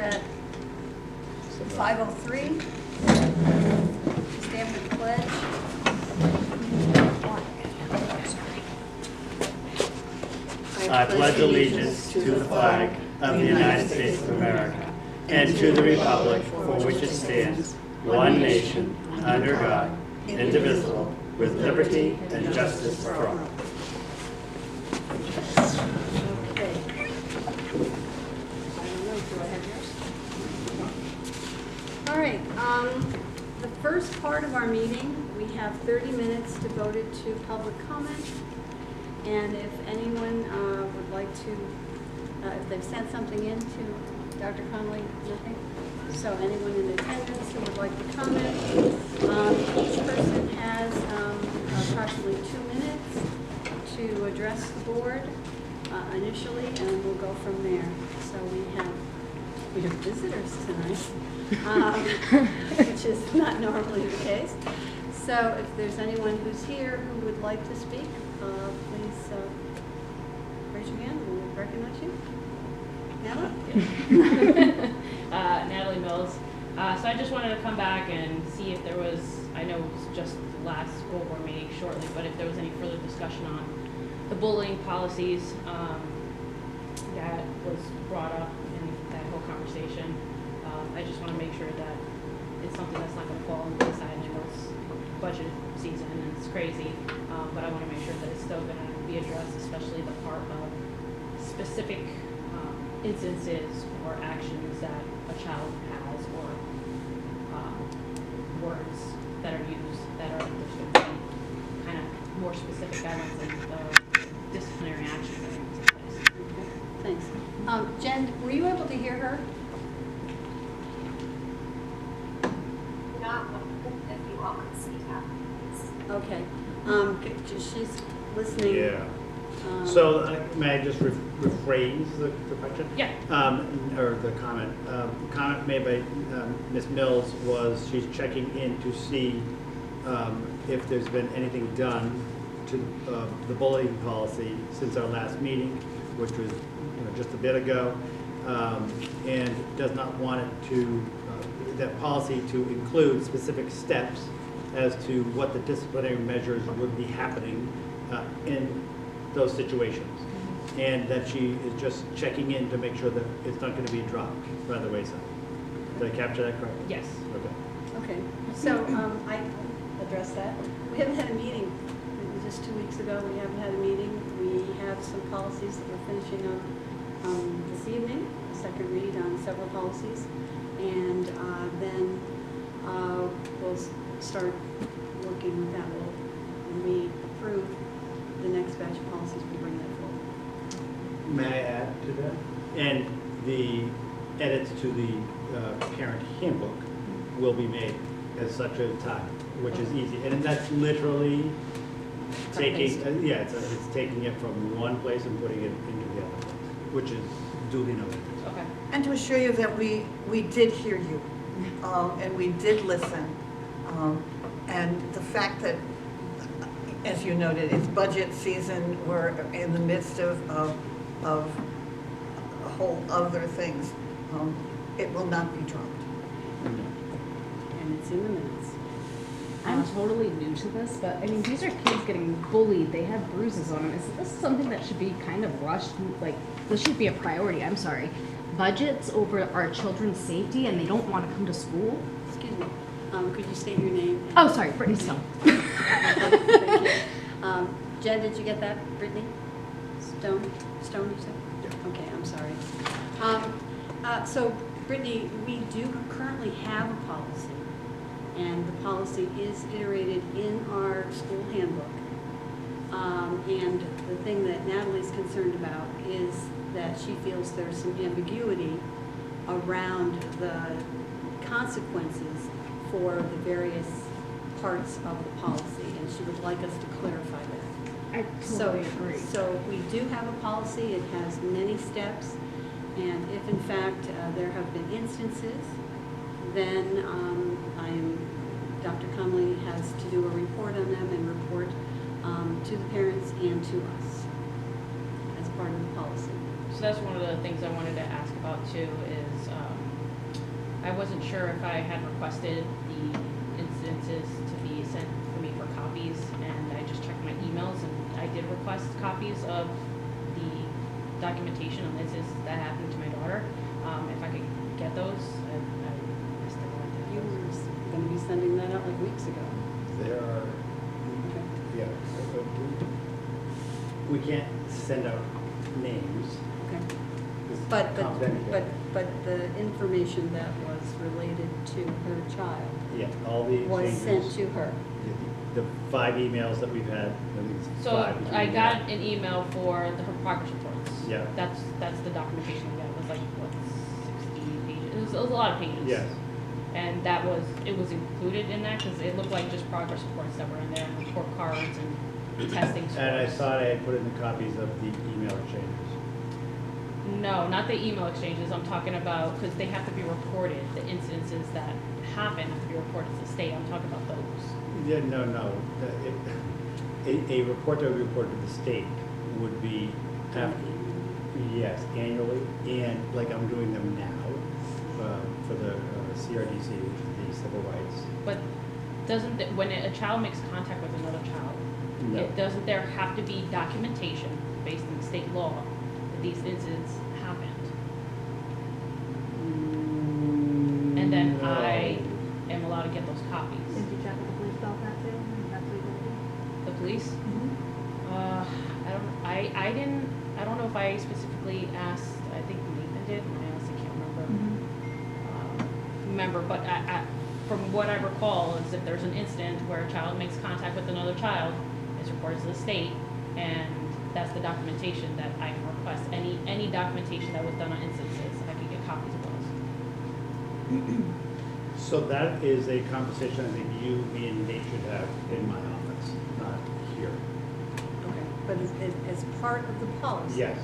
at 5:03. Stand for the pledge. I pledge allegiance to the flag of the United States of America and to the republic for which it stands, one nation, under God, indivisible, with liberty and justice for all. Okay. I don't know, do I have yours? All right, the first part of our meeting, we have 30 minutes devoted to public comment. And if anyone would like to, if they've sent something in to Dr. Conley, nothing? So anyone in attendance who would like to comment, each person has approximately 2 minutes to address the board initially, and we'll go from there. So we have visitors tonight, which is not normally the case. So if there's anyone who's here who would like to speak, please raise your hand and we'll recognize you. Natalie? Natalie Mills. So I just wanted to come back and see if there was, I know it was just the last school board meeting shortly, but if there was any further discussion on the bullying policies that was brought up in that whole conversation. I just want to make sure that it's something that's not going to fall on the side. I know it's budget season and it's crazy, but I want to make sure that it's still going to be addressed, especially the part of specific instances or actions that a child has or words that are used that are, there's going to be kind of more specific guidelines and disciplinary actions that are in place. Okay, thanks. Jen, were you able to hear her? Not if you all could see that. Okay. She's listening. Yeah. So may I just rephrase the question? Yeah. Or the comment. The comment made by Ms. Mills was she's checking in to see if there's been anything done to the bullying policy since our last meeting, which was just a bit ago, and does not want it to that policy to include specific steps as to what the disciplinary measures would be happening in those situations, and that she is just checking in to make sure that it's not going to be dropped by the wayside. Did I capture that correctly? Yes. Okay. Okay. So I addressed that. We haven't had a meeting. It was just 2 weeks ago. We haven't had a meeting. We have some policies that we're finishing up this evening, a second read on several policies. And then we'll start working with that. When we approve the next batch of policies, we'll bring that forward. May I add to that? And the edits to the parent handbook will be made at such a time, which is easy. And that's literally taking, it's taking it from one place and putting it into the other place, which is duly noted. Okay. And to assure you that we did hear you, and we did listen. And the fact that, as you noted, it's budget season, we're in the midst of a whole other things. It will not be dropped. And it's in the minutes. I'm totally new to this, but I mean, these are kids getting bullied. They have bruises on them. Is this something that should be kind of rushed? Like, this should be a priority. I'm sorry. Budgets over our children's safety, and they don't want to come to school? Excuse me. Could you state your name? Oh, sorry, Brittany Stone. Thank you. Jen, did you get that? Brittany? Stone, you said? Yeah. Okay, I'm sorry. So, Brittany, we do currently have a policy, and the policy is iterated in our school handbook. And the thing that Natalie's concerned about is that she feels there's some ambiguity around the consequences for the various parts of the policy, and she would like us to clarify that. I totally agree. So we do have a policy. It has many steps, and if in fact there have been instances, then Dr. Conley has to do a report on them and report to the parents and to us as part of the policy. So that's one of the things I wanted to ask about too is I wasn't sure if I had requested the incidences to be sent for me for copies, and I just checked my emails, and I did request copies of the documentation on incidents that happened to my daughter. If I could get those, I still want to You have those. were gonna be sending that out like weeks ago. There are, Okay. yeah, we can't send out names. Okay. It's But confidential. the information that was related to her child Yeah, all the was sent exchanges, to her. the 5 emails that we've had, I think it's So 5. I got an email for her progress reports. Yeah. That's the documentation I got. It was like, what, 60 pages? It was a lot of pages. Yes, And it was included in that, because it looked like just progress reports that were in there, and report cards and testing scores. and I thought I had put in the copies of the email exchanges. No, not the email exchanges, I'm talking about, because they have to be reported, the incidences that happen have to be reported to the state, I'm talking about those. Yeah, no. A report that would be reported to the state would be, yes, annually, and like I'm doing them now for the CRDC, which is the civil rights. But doesn't, when a child makes contact with another child, No. doesn't there have to be documentation based on state law that these incidents happened? And then No. I am allowed to get those copies. Did you check with the police about that too? That's what you The police? I don't know if I specifically asked, I think Nathan did, and I honestly can't remember. But from what I recall is if there's an incident where a child makes contact with another child, it's reported to the state, and that's the documentation that I can request. Any documentation that was done on instances, I can get copies of those. So that is a conversation I think you, me, and Nate should have in my office, not here. Okay. But as part of the policy. Yes.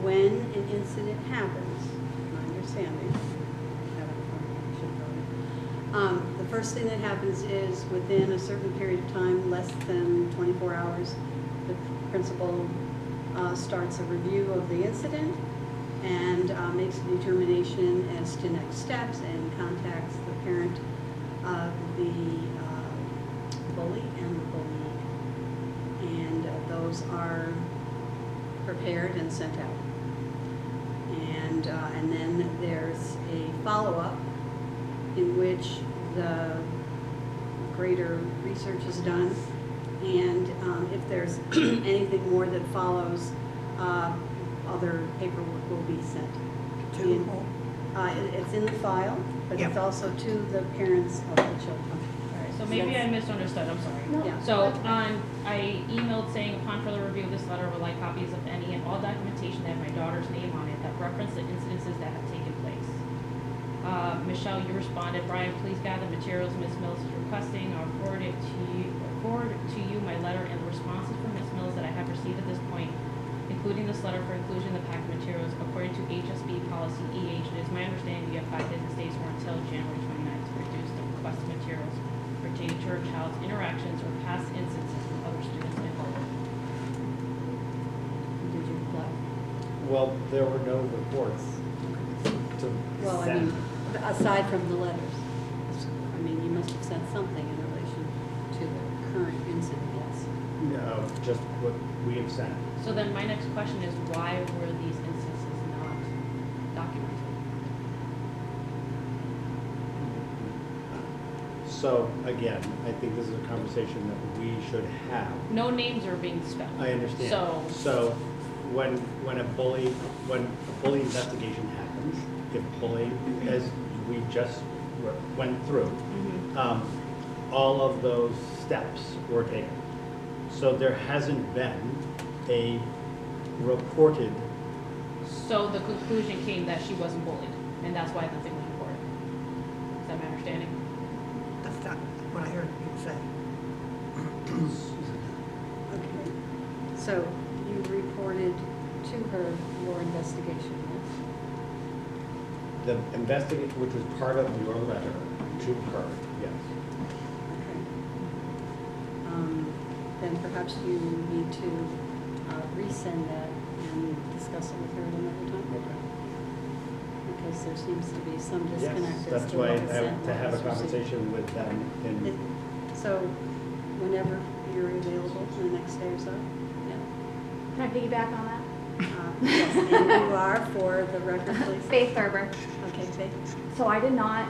When an incident happens, my understanding, I have it in front of me, I should have wrote it. The first thing that happens is within a certain period of time, less than 24 hours, the principal starts a review of the incident and makes a determination as to next steps and contacts the parent of the bully and the bullied. And those are prepared and sent out. And then there's a follow-up in which the greater research is done. And if there's anything more that follows, other paperwork will be sent. To In- whom? It's in the file, but it's Yeah. also to the parents of the children. Alright, so maybe I misunderstood, I'm sorry. No. Yeah. So I emailed saying upon further review of this letter, would like copies of any and all documentation that have my daughter's name on it that reference the incidences that have taken place. Michelle, you responded, Brian, please gather materials Ms. Mills is requesting. I'll forward to you my letter and the responses from Ms. Mills that I have received at this point, including this letter for inclusion in the packet materials according to HSB policy EH. It is my understanding you have 5 business days or until January 29th to reduce the requested materials pertaining to her child's interactions or past instances with other students in Harvard. Did you apply? Well, there were no reports to Well, I send. mean, aside from the letters, I mean, you must have sent something in relation to the current incident, yes. No, just what we have sent. So then my next question is, why were these instances not documented? So again, I think this is a conversation that we should have. No names are being spelled. I understand. So, When a bully investigation happens, if bullying, as we just went through, mhm. all of those steps were taken. So there hasn't been a reported, So the conclusion came that she wasn't bullied, and that's why nothing was reported. Is that my understanding? That's not what I heard you say. Okay. So you reported to her your investigation, yes? the investigation, which was part of your letter to her, yes. Okay. Then perhaps you need to resend that and discuss it with her at another time. Okay. because there seems to be some Yes, disconnect as that's to why what consent to have a was received. conversation with them and So whenever you're available, the next day or so, yeah. Can I piggyback on that? Yes, and you are, for the record, please. Faith Thurber. Okay, Faith? So I did not